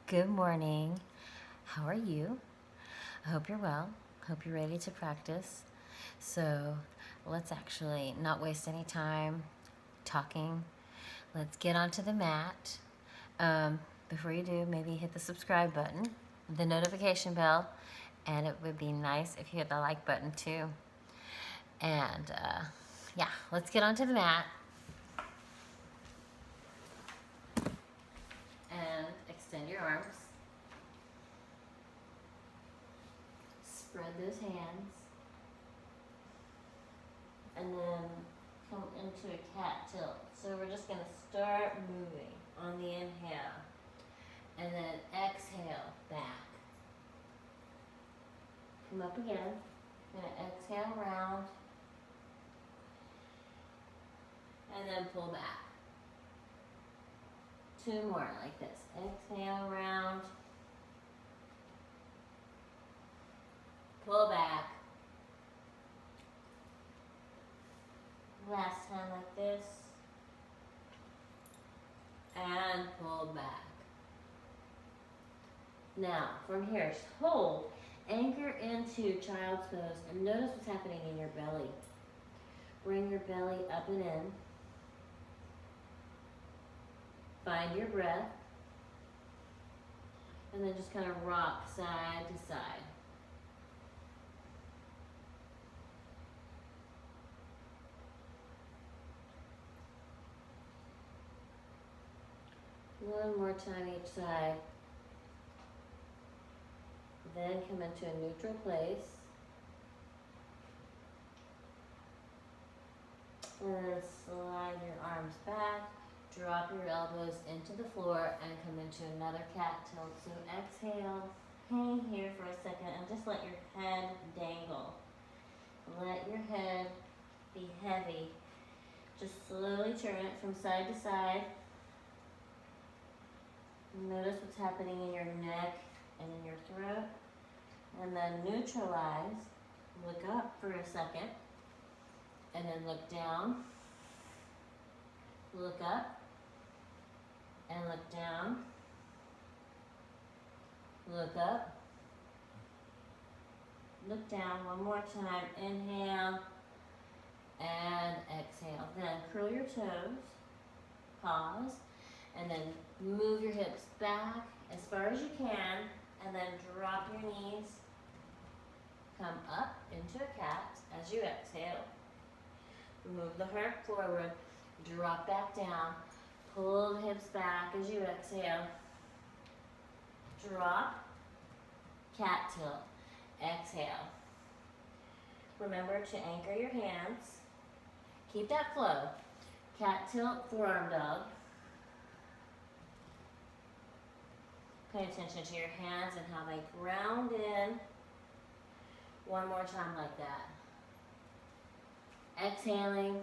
Good morning. How are you? I hope you're well. Hope you're ready to practice. So let's actually not waste any time talking. Let's get onto the mat. Before you do, maybe hit the subscribe button, the notification bell, and it would be nice if you hit the like button too. And yeah, let's get onto the mat. And extend your arms. Spread those hands. And then come into a cat tilt. So we're just going to start moving on the inhale. And then exhale back. Come up again. Going to exhale round. And then pull back. Two more like this. Exhale round. Pull back. Last time like this. And pull back. Now, from here, hold. Anchor into child's pose and notice what's happening in your belly. Bring your belly up and in. Find your breath. And then just kind of rock side to side. One more time each side. Then come into a neutral place. And then slide your arms back. Drop your elbows into the floor and come into another cat tilt. So exhale, hang here for a second and just let your head dangle. Let your head be heavy. Just slowly turn it from side to side. Notice what's happening in your neck and in your throat. And then neutralize. Look up for a second. And then look down. Look up. And look down. Look up. Look down one more time. Inhale. And exhale. Then curl your toes. Pause. And then move your hips back as far as you can. And then drop your knees. Come up into a cat as you exhale. Move the heart forward. Drop back down. Pull the hips back as you exhale. Drop. Cat tilt. Exhale. Remember to anchor your hands. Keep that flow. Cat tilt, forearm dog. Pay attention to your hands and how they ground in. One more time like that. Exhaling.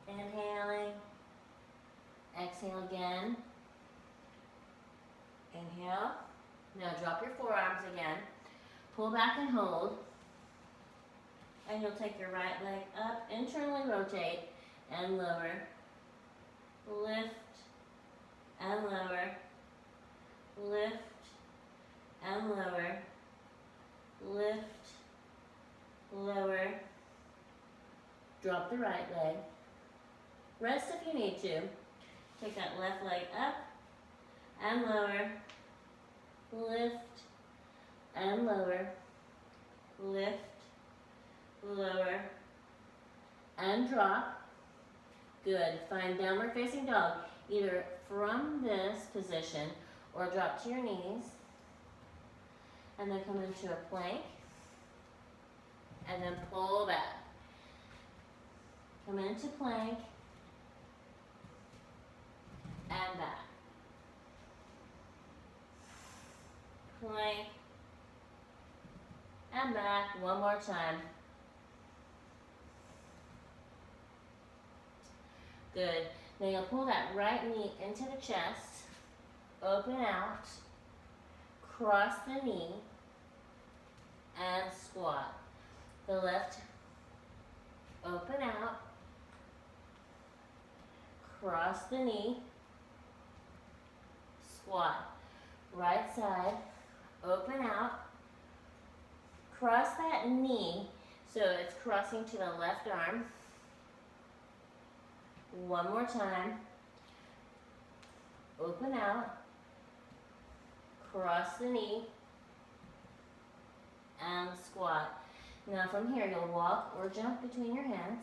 Inhaling. Exhale again. Inhale. Now drop your forearms again. Pull back and hold. And you'll take your right leg up, internally rotate, and lower. Lift and lower. Lift and lower. Lift, lower. Drop the right leg. Rest if you need to. Take that left leg up and lower. Lift and lower. Lift, lower, and drop. Good. Find downward facing dog, either from this position or drop to your knees. And then come into a plank. And then pull back. Come into plank. And back. Plank. And back. One more time. Good. Now you'll pull that right knee into the chest. Open out. Cross the knee. And squat. The left. Open out. Cross the knee. squat. Right side, open out. Cross that knee so it's crossing to the left arm. One more time. Open out. Cross the knee. And squat. Now from here, you'll walk or jump between your hands.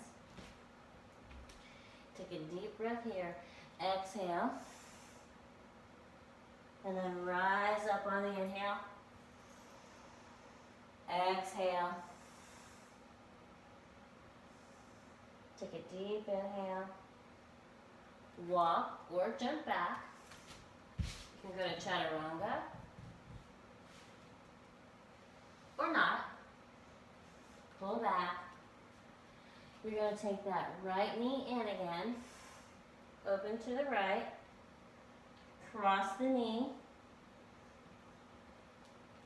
Take a deep breath here. Exhale. And then rise up on the inhale. Exhale. Take a deep inhale. Walk or jump back. You can go to chaturanga or not. Pull back. You're going to take that right knee in again. Open to the right. Cross the knee.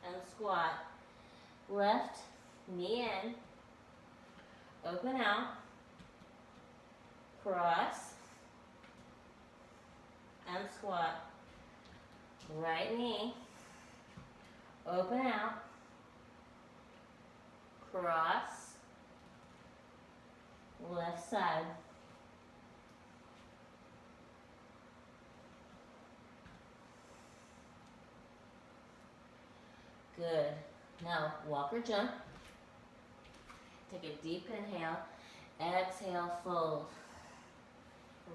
And squat. Left knee in. Open out. Cross. And squat. Right knee. Open out. Cross. Left side. Good. Now walk or jump. Take a deep inhale. Exhale, fold.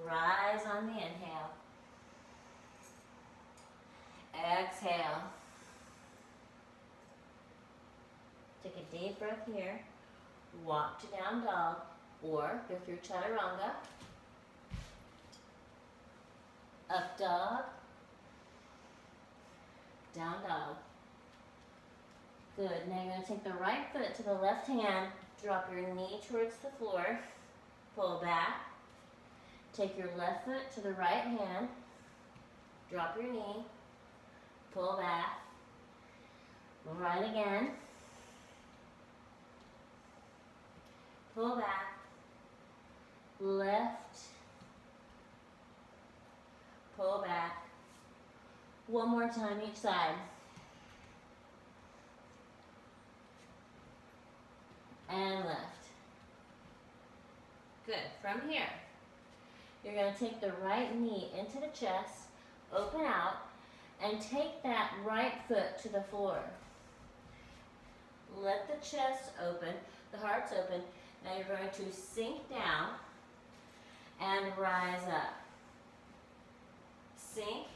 Rise on the inhale. Exhale. Take a deep breath here. Walk to down dog or go through chaturanga. Up dog. Down dog. Good. Now you're going to take the right foot to the left hand. Drop your knee towards the floor. Pull back. Take your left foot to the right hand. Drop your knee. Pull back. Right again. Pull back. Left. Pull back. One more time each side. And left. Good. From here, you're going to take the right knee into the chest, open out, and take that right foot to the floor. Let the chest open, the heart's open. Now you're going to sink down and rise up. Sink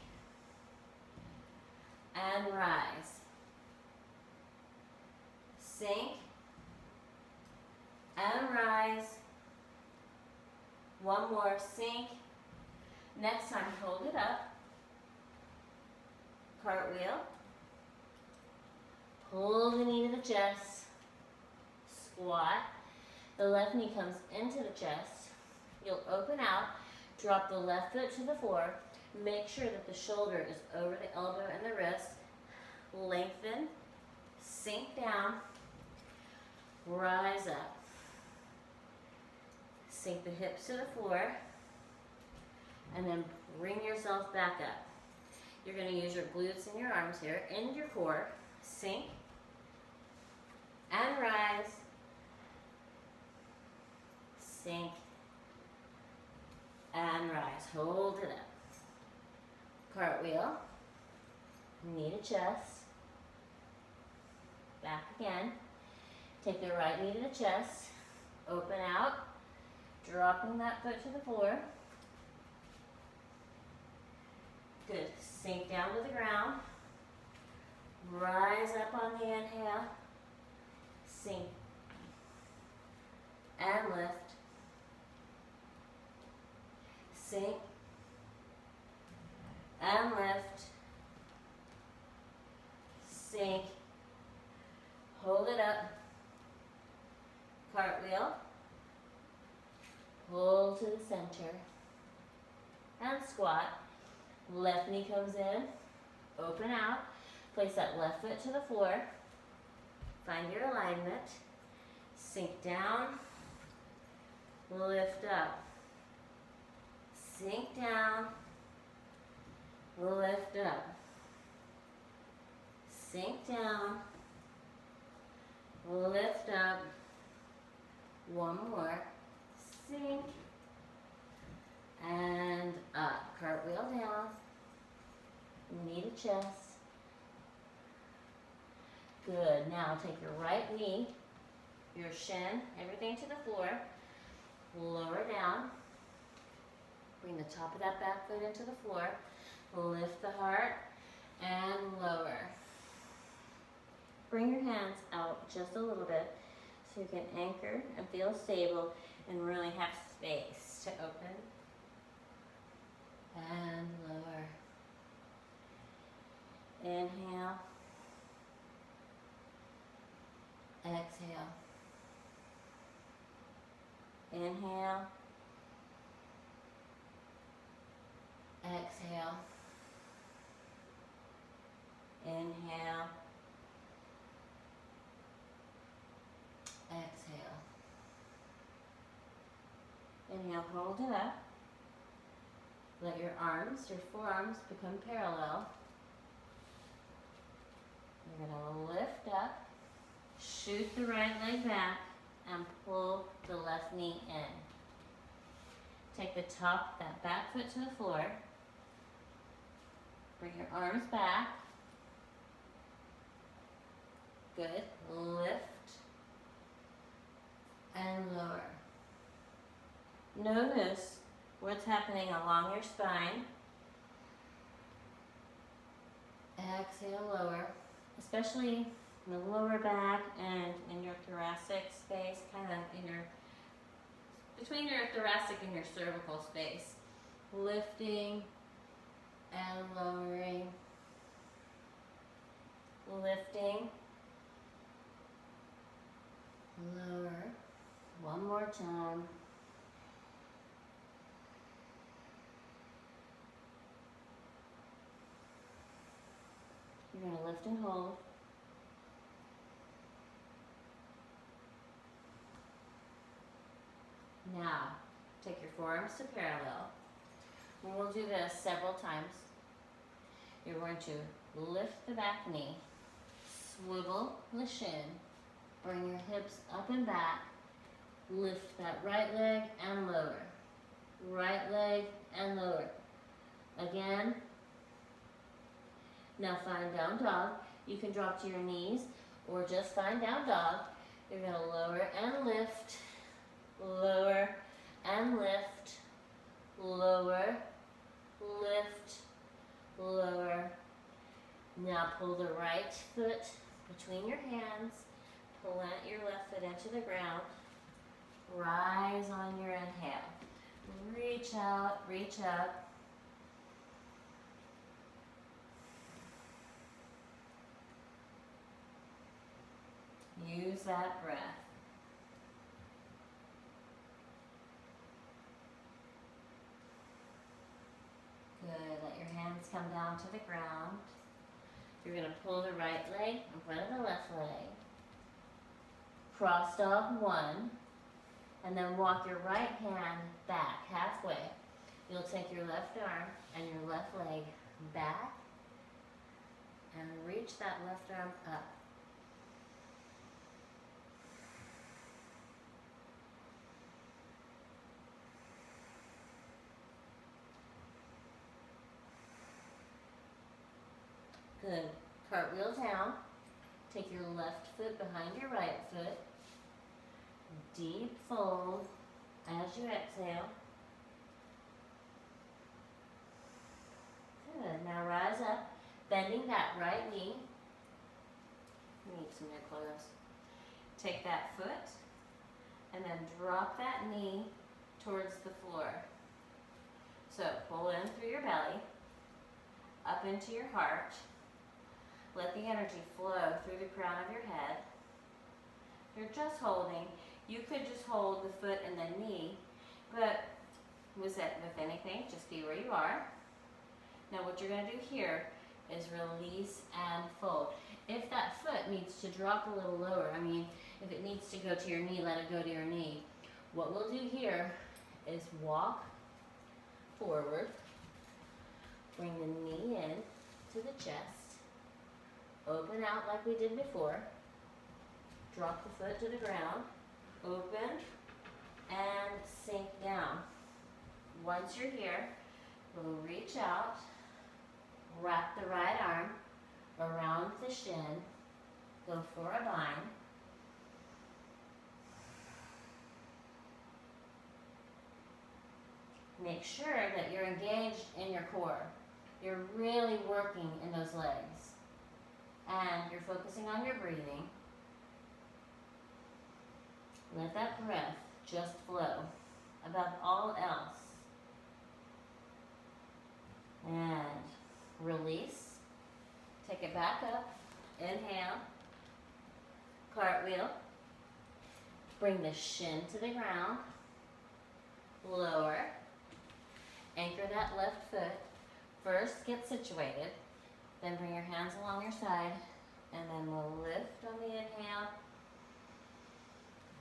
and rise. Sink and rise. One more, sink. Next time, hold it up. Cartwheel. Pull the knee to the chest. Squat. The left knee comes into the chest. You'll open out. Drop the left foot to the floor. Make sure that the shoulder is over the elbow and the wrist. Lengthen. Sink down. Rise up. Sink the hips to the floor. And then bring yourself back up. You're going to use your glutes and your arms here and your core. Sink and rise. Sink and rise. Hold it up. Cartwheel. Knee to chest. Back again. Take the right knee to the chest. Open out. Dropping that foot to the floor. Good. Sink down to the ground. Rise up on the inhale. Sink. And lift. Sink. And lift. Sink. Hold it up. Cartwheel. Pull to the center. And squat. Left knee comes in. Open out. Place that left foot to the floor. Find your alignment. Sink down. Lift up. Sink down. Lift up. Sink down. Lift up. One more. Sink. And up. Cartwheel down. Knee to chest. Good. Now take your right knee, your shin, everything to the floor. Lower down. Bring the top of that back foot into the floor. Lift the heart and lower. Bring your hands out just a little bit so you can anchor and feel stable and really have space to open and lower. Inhale. Exhale. Inhale. Exhale. Inhale. Exhale. Inhale, hold it up. Let your arms, your forearms become parallel. You're going to lift up, shoot the right leg back, and pull the left knee in. Take the top, that back foot to the floor. Bring your arms back. Good. Lift and lower. Notice what's happening along your spine. Exhale, lower, especially in the lower back and in your thoracic space, kind of in your, between your thoracic and your cervical space. Lifting and lowering. Lifting. Lower. One more time. You're going to lift and hold. Now, take your forearms to parallel. And we'll do this several times. You're going to lift the back knee, swivel the shin, bring your hips up and back, lift that right leg and lower. Right leg and lower. Again. Now find down dog. You can drop to your knees or just find down dog. You're going to lower and lift, lower and lift, lower, lift, lower. Now pull the right foot between your hands, plant your left foot into the ground, rise on your inhale. Reach out, reach up. Use that breath. Good. Let your hands come down to the ground. You're going to pull the right leg in front of the left leg. Cross dog one. And then walk your right hand back halfway. You'll take your left arm and your left leg back and reach that left arm up. Good. Cartwheel down. Take your left foot behind your right foot. Deep fold as you exhale. Good. Now rise up, bending that right knee. You need some new clothes. Take that foot and then drop that knee towards the floor. So pull in through your belly, up into your heart. Let the energy flow through the crown of your head. You're just holding. You could just hold the foot and the knee, but with anything, just be where you are. Now what you're going to do here is release and fold. If that foot needs to drop a little lower, if it needs to go to your knee, let it go to your knee. What we'll do here is walk forward, bring the knee in to the chest, Open out like we did before. Drop the foot to the ground. Open and sink down. Once you're here, we'll reach out, wrap the right arm around the shin, go for a bind. Make sure that you're engaged in your core. You're really working in those legs. And you're focusing on your breathing. Let that breath just flow above all else. And release. Take it back up. Inhale. Cartwheel. Bring the shin to the ground. Lower. Anchor that left foot. First, get situated. Then bring your hands along your side. And then we'll lift on the inhale.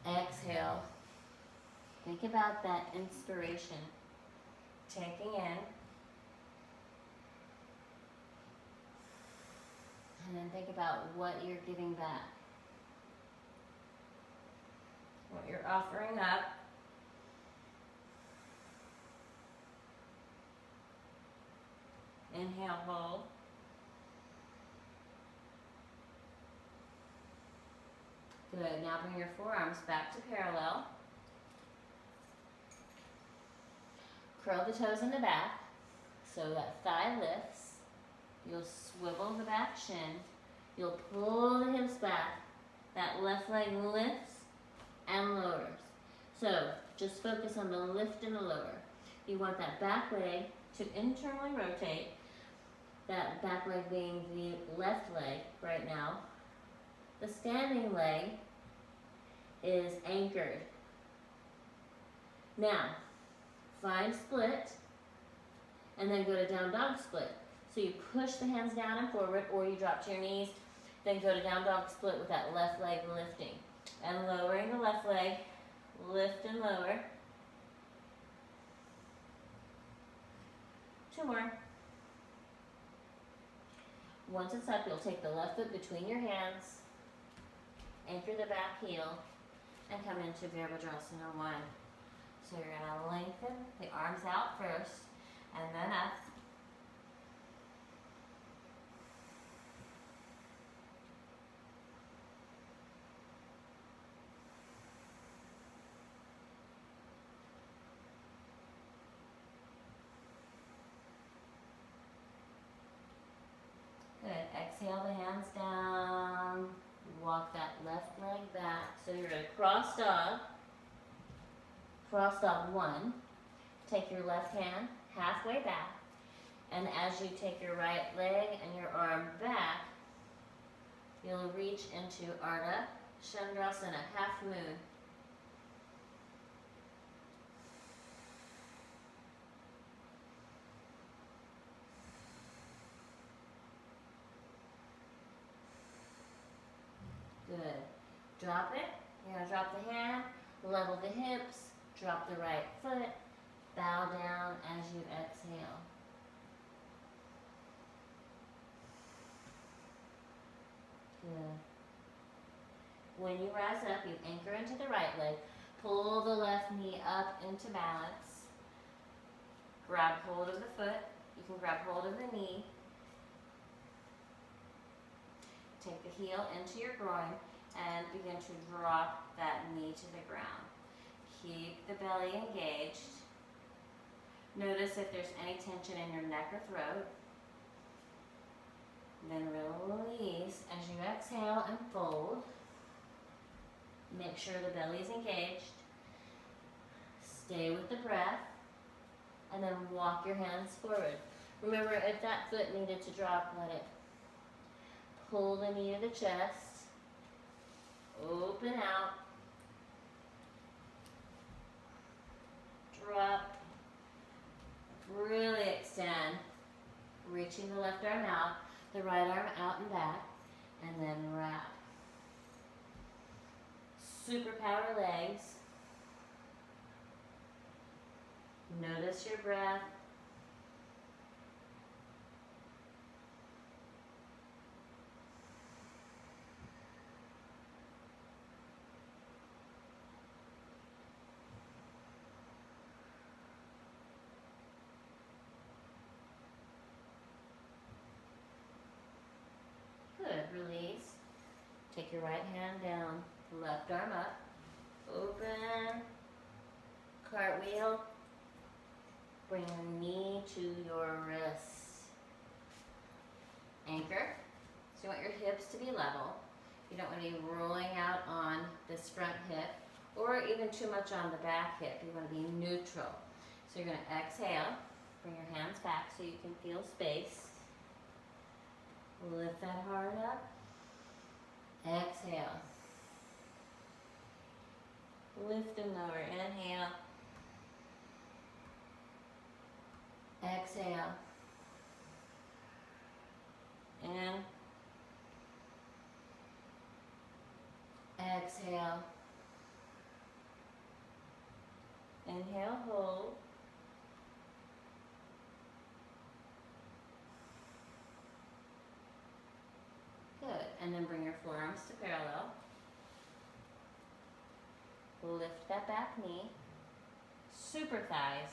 Exhale. Think about that inspiration. Taking in. And then think about what you're giving back. What you're offering up. Inhale, hold. Good. Now bring your forearms back to parallel. Curl the toes in the back so that thigh lifts. You'll swivel the back shin. You'll pull the hips back. That left leg lifts and lowers. So just focus on the lift and the lower. You want that back leg to internally rotate. That back leg being the left leg right now. The standing leg is anchored. Now, find split and then go to down dog split. So you push the hands down and forward, or you drop to your knees, then go to down dog split with that left leg lifting. And lowering the left leg, lift and lower. 2 more. Once it's up, you'll take the left foot between your hands, anchor the back heel, and come into Virabhadrasana 1. So you're going to lengthen the arms out first, and then up. Good. Exhale the hands down. Walk that left leg back. So you're going to cross dog. Cross dog 1. Take your left hand halfway back. And as you take your right leg and your arm back, you'll reach into Ardha Chandrasana, half moon. Good. Drop it. You're going to drop the hand, level the hips, drop the right foot, bow down as you exhale. Good. When you rise up, you anchor into the right leg, pull the left knee up into balance, grab hold of the foot, you can grab hold of the knee, take the heel into your groin and begin to drop that knee to the ground. Keep the belly engaged. Notice if there's any tension in your neck or throat. Then release as you exhale and fold. Make sure the belly is engaged. Stay with the breath. And then walk your hands forward. Remember, if that foot needed to drop, let it. Pull the knee to the chest. Open out. Drop. Really extend. Reaching the left arm out, the right arm out and back, and then wrap. Superpower legs. Notice your breath. Take your right hand down, left arm up, open, cartwheel, bring your knee to your wrist. Anchor, so you want your hips to be level. You don't want to be rolling out on this front hip or even too much on the back hip. You want to be neutral. So you're going to exhale, bring your hands back so you can feel space. Lift that heart up. Exhale. Lift and lower. Inhale. Exhale. In. Exhale. Inhale, hold. Good. And then bring your forearms to parallel. Lift that back knee. Super thighs,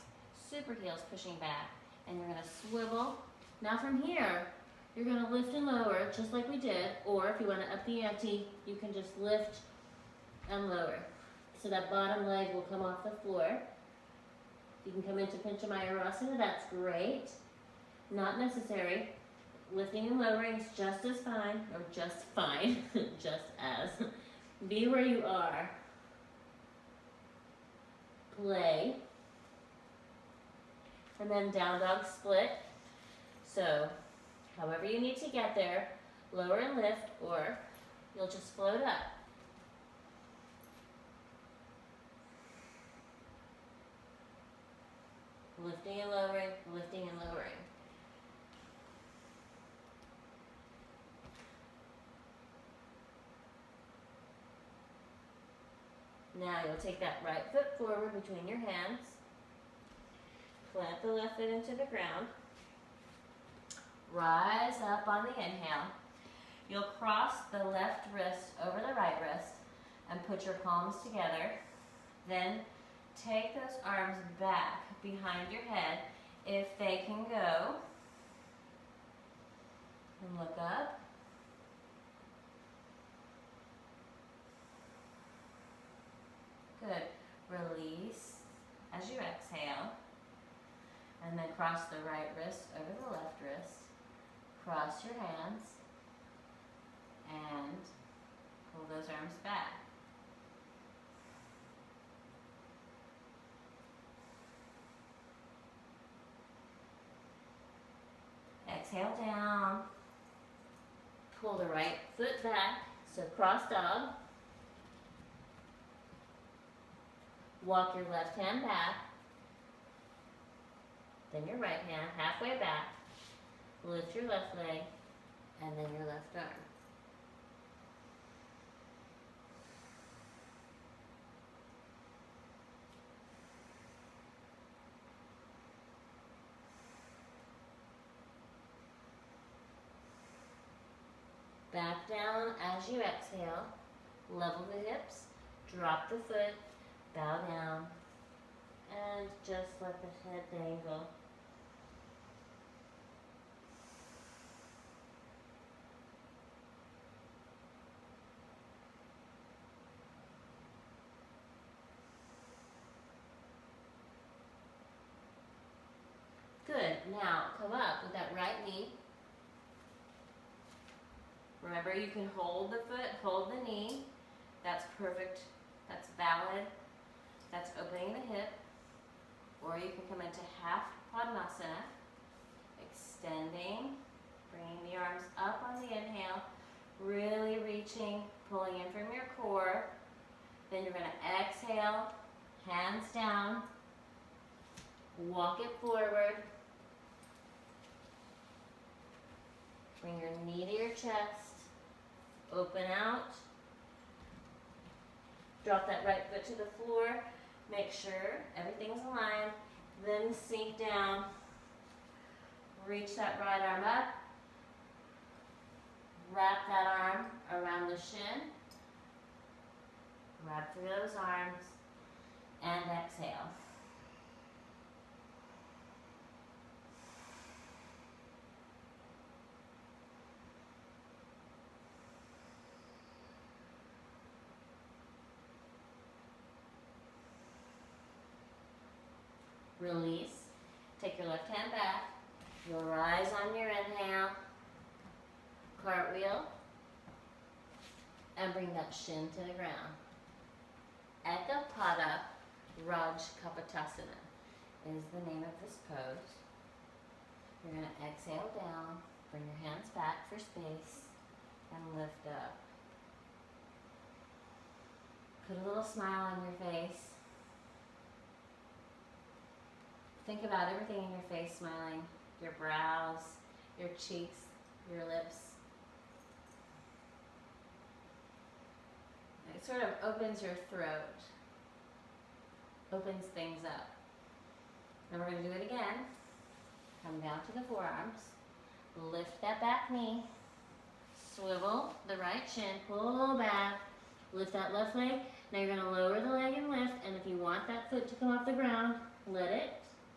super heels pushing back. And you're going to swivel. Now from here, you're going to lift and lower just like we did. Or if you want to up the ante, you can just lift and lower. So that bottom leg will come off the floor. You can come into Pincha Mayurasana, that's great. Not necessary. Lifting and lowering is just as fine, or just fine, just as. Be where you are. Play. And then down dog split. So, however you need to get there, lower and lift, or you'll just float up. Lifting and lowering, lifting and lowering. Now you'll take that right foot forward between your hands. Plant the left foot into the ground. Rise up on the inhale. You'll cross the left wrist over the right wrist and put your palms together. Then take those arms back behind your head if they can go. And look up. Good. Release as you exhale. And then cross the right wrist over the left wrist. Cross your hands. And pull those arms back. Exhale down. Pull the right foot back. So cross dog. Walk your left hand back. Then your right hand halfway back. Lift your left leg. And then your left arm. Back down as you exhale. Level the hips. Drop the foot. Bow down. And just let the head dangle. Good. Now come up with that right knee. Remember, you can hold the foot, hold the knee. That's perfect. That's valid. That's opening the hip. Or you can come into half Padmasana, extending, bringing the arms up on the inhale, really reaching, pulling in from your core. Then you're going to exhale, hands down, walk it forward. Bring your knee to your chest, open out. Drop that right foot to the floor. Make sure everything's aligned. Then sink down. Reach that right arm up. Wrap that arm around the shin. Grab through those arms. And exhale. Release. Take your left hand back. You'll rise on your inhale. Cartwheel. And bring that shin to the ground. Ekapada Raj Kapotasana is the name of this pose. You're going to exhale down, bring your hands back for space, and lift up. Put a little smile on your face. Think about everything in your face smiling. Your brows, your cheeks, your lips. It sort of opens your throat. Opens things up. And we're going to do it again. Come down to the forearms. Lift that back knee. Swivel the right shin. Pull back. Lift that left leg. Now you're going to lower the leg and lift. And if you want that foot to come off the ground, let it.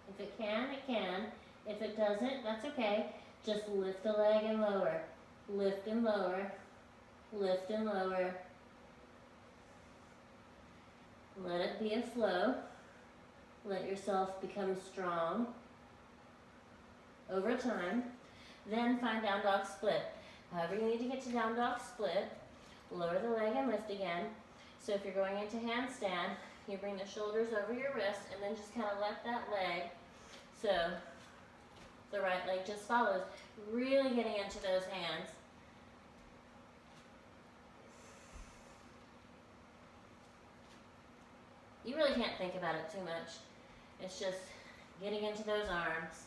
If it can, it can. If it doesn't, that's okay. Just lift the leg and lower. Lift and lower. Lift and lower. Let it be a flow. Let yourself become strong over time. Then find down dog split. However you need to get to down dog split, lower the leg and lift again. So if you're going into handstand, you bring the shoulders over your wrist and then just kind of let that leg, so the right leg just follows, really getting into those hands. You really can't think about it too much. It's just getting into those arms.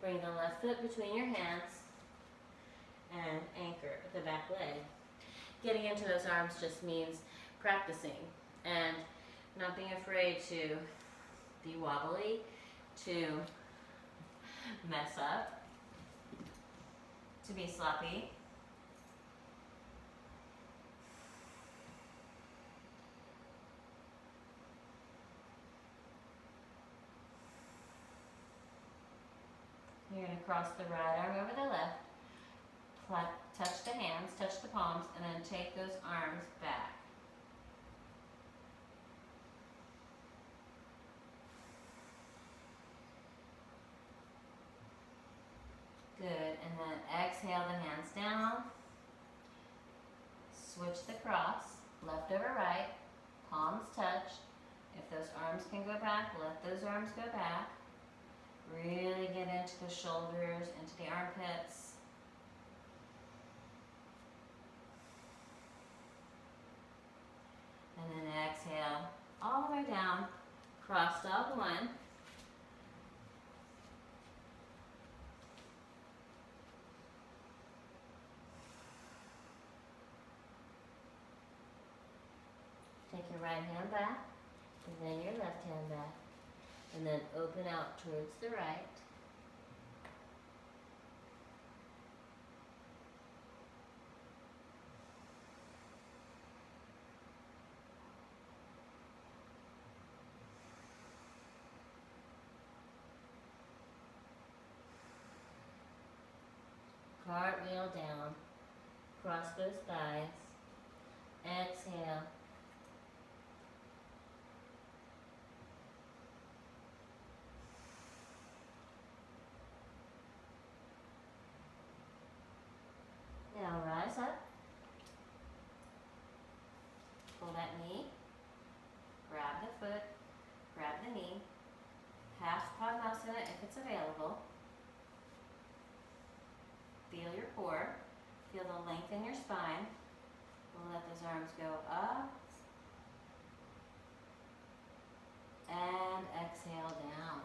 Bring the left foot between your hands and anchor the back leg. Getting into those arms just means practicing and not being afraid to be wobbly, to mess up, to be sloppy. You're going to cross the right arm over the left, touch the hands, touch the palms, and then take those arms back. Good, and then exhale the hands down. Switch the cross, left over right, palms touch. If those arms can go back, let those arms go back. Really get into the shoulders, into the armpits. And then exhale all the way down, cross dog one. Take your right hand back, and then your left hand back. And then open out towards the right. Cartwheel down. Cross those thighs. Exhale. Now rise up, pull that knee, grab the foot, grab the knee, half Padmasana if it's available. Feel your core, feel the length in your spine. We'll let those arms go up and exhale down.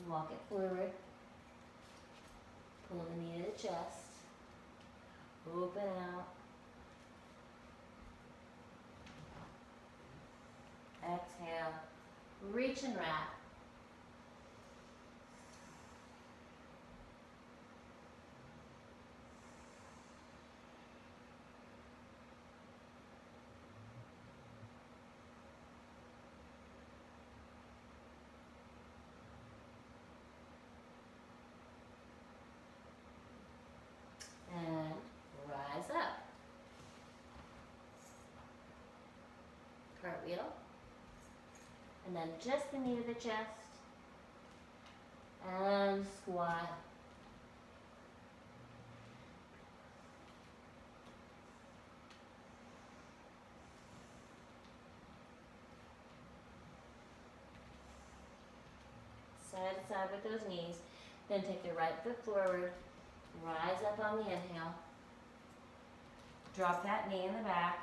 Walk it forward. Pull the knee to the chest. Open out. Exhale. Reach and wrap. And rise up. cartwheel. And then just the knee to the chest. And squat. Side to side with those knees. Then take the right foot forward. Rise up on the inhale. Drop that knee in the back.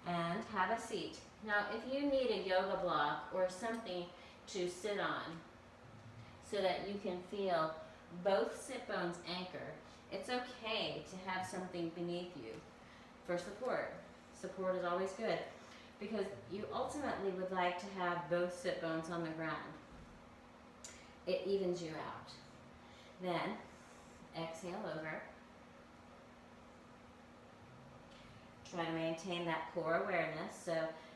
And have a seat. Now, if you need a yoga block or something to sit on so that you can feel both sit bones anchor, it's okay to have something beneath you for support. Support is always good because you ultimately would like to have both sit bones on the ground. It evens you out. Then, exhale over. Try to maintain that core awareness so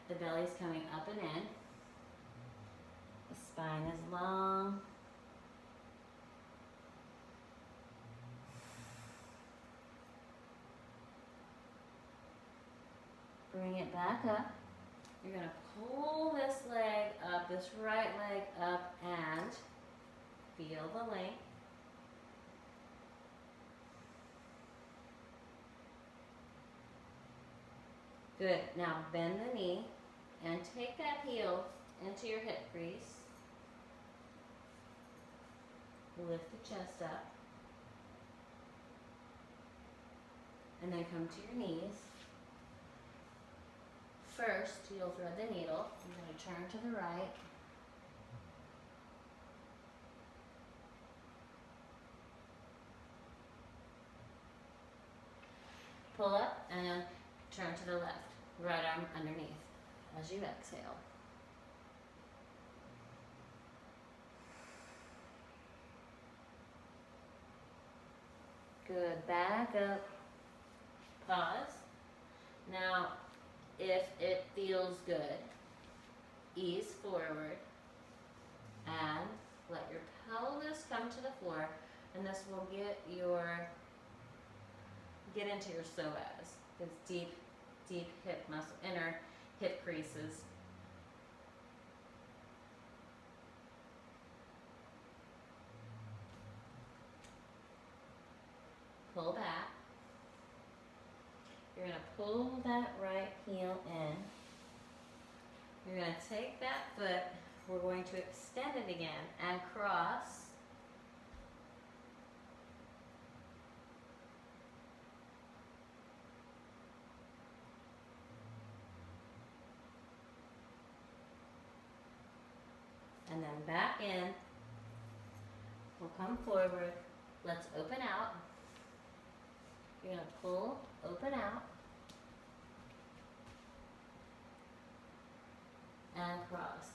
the belly's coming up and in. The spine is long. Bring it back up. You're going to pull this leg up, this right leg up, and feel the length. Good. Now bend the knee and take that heel into your hip crease. Lift the chest up. And then come to your knees. First, you'll thread the needle. You're going to turn to the right. Pull up and turn to the left. Right arm underneath as you exhale. Good. Back up. Pause. Now, if it feels good, ease forward and let your pelvis come to the floor, and this will get into your psoas. It's deep hip muscle, inner hip creases. Pull back. You're going to pull that right heel in. You're going to take that foot. We're going to extend it again and cross. And then back in. We'll come forward. Let's open out. You're going to pull, open out, and cross.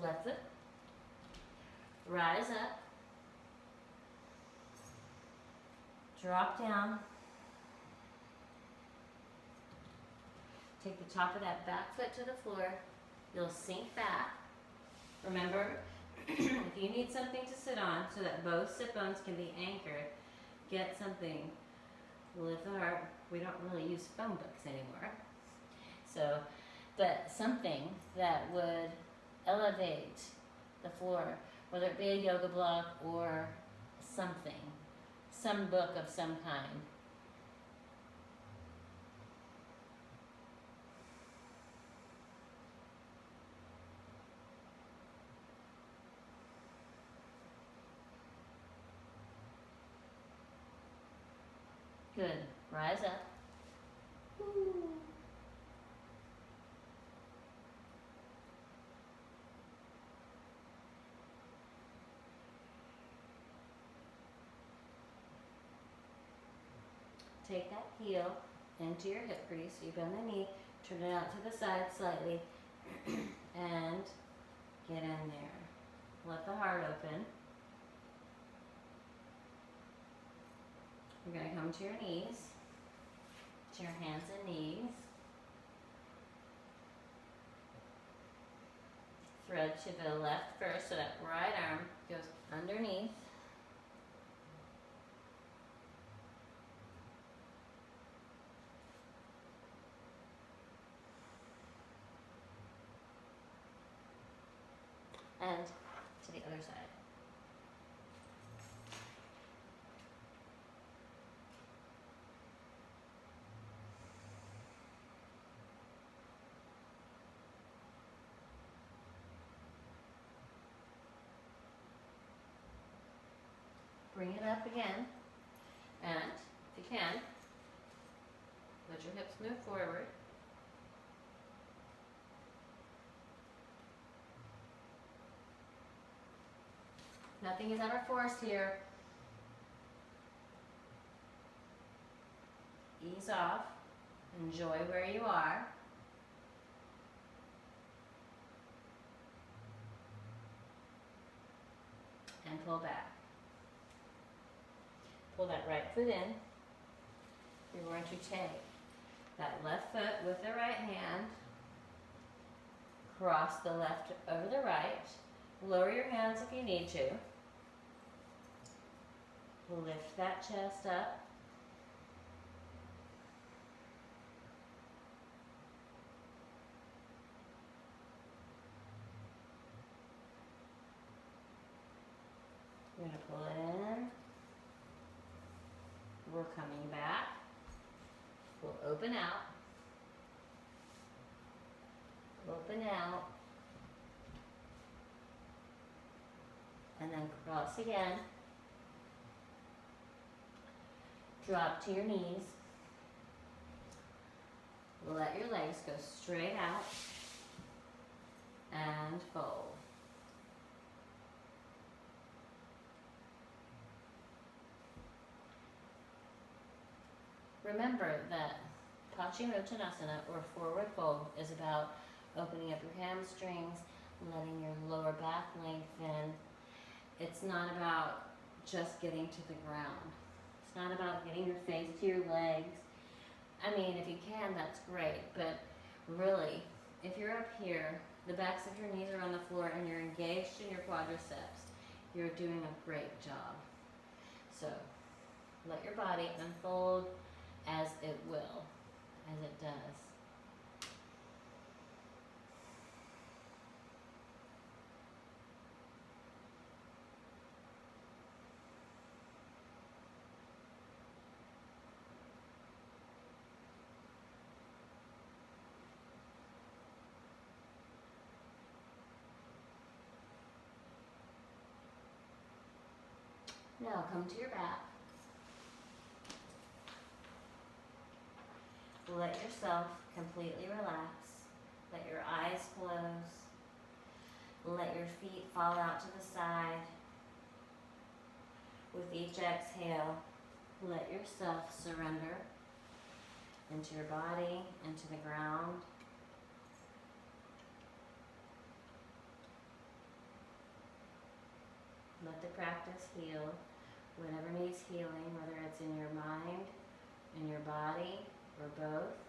Left foot. Rise up. Drop down. Take the top of that back foot to the floor. You'll sink back. Remember, if you need something to sit on so that both sit bones can be anchored, get something. Lift the heart. We don't really use phone books anymore. So, but something that would elevate the floor, whether it be a yoga block or something, some book of some kind. Good. Rise up. Woo. Take that heel into your hip crease. You bend the knee, turn it out to the side slightly, and get in there. Let the heart open. You're going to come to your knees, to your hands and knees. Thread to the left first, so that right arm goes underneath. other side. Bring it up again, and if you can, let your hips move forward. Nothing is ever forced here. Ease off. Enjoy where you are. And pull back. Pull that right foot in. You're going to take that left foot with the right hand, cross the left over the right, lower your hands if you need to. Lift that chest up. You're going to pull it in. We're coming back. We'll open out. Open out. And then cross again. Drop to your knees. Let your legs go straight out. And fold. Remember that Paschimottanasana, or forward fold, is about opening up your hamstrings, letting your lower back lengthen. It's not about just getting to the ground. It's not about getting your face to your legs. I mean, if you can, that's great, but really, if you're up here, the backs of your knees are on the floor and you're engaged in your quadriceps, you're doing a great job. So, let your body unfold as it will, as it does. Now come to your back. Let yourself completely relax. Let your eyes close. Let your feet fall out to the side. With each exhale, let yourself surrender into your body, into the ground. Let the practice heal whatever needs healing, whether it's in your mind, in your body, or both.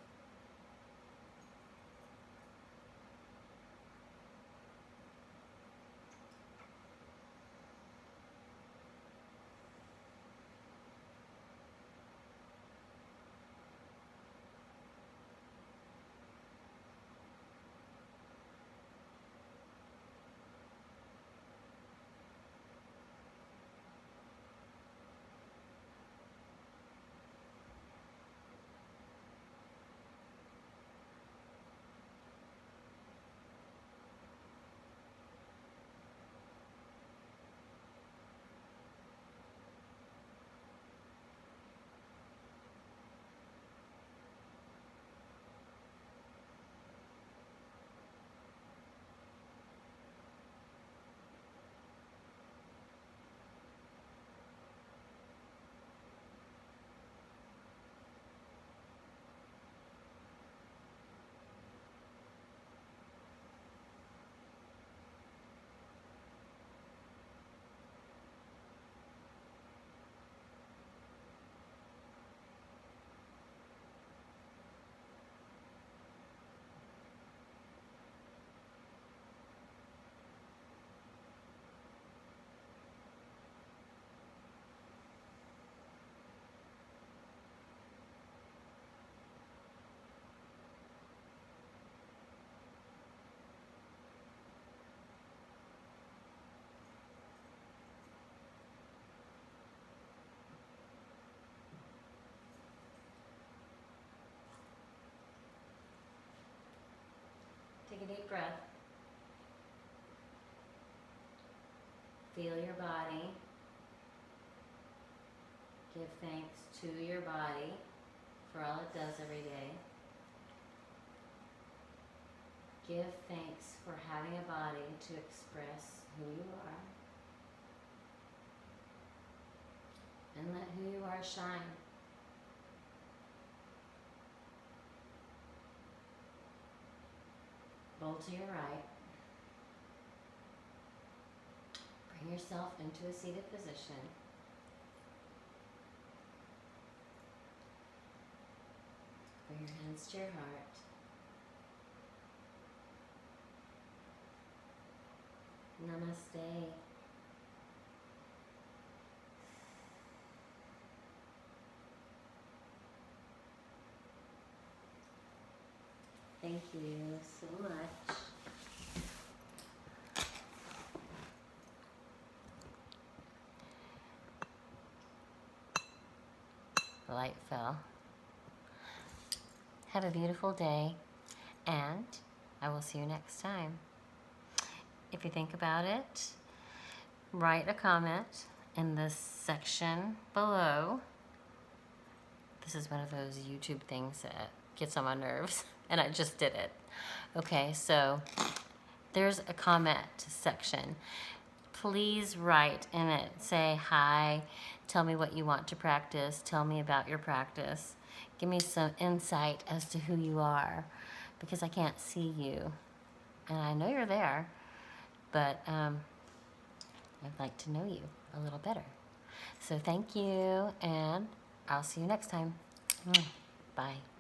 Take a deep breath. Feel your body. Give thanks to your body for all it does every day. Give thanks for having a body to express who you are. And let who you are shine. Roll to your right. Bring yourself into a seated position. Bring your hands to your heart. Namaste. Thank you so much. The light fell. Have a beautiful day, and I will see you next time. If you think about it, write a comment in the section below. This is one of those YouTube things that gets on my nerves, and I just did it. Okay, so there's a comment section. Please write in it. Say hi, tell me what you want to practice, tell me about your practice. Give me some insight as to who you are, because I can't see you. And I know you're there, but I'd like to know you a little better. So thank you, and I'll see you next time. Bye.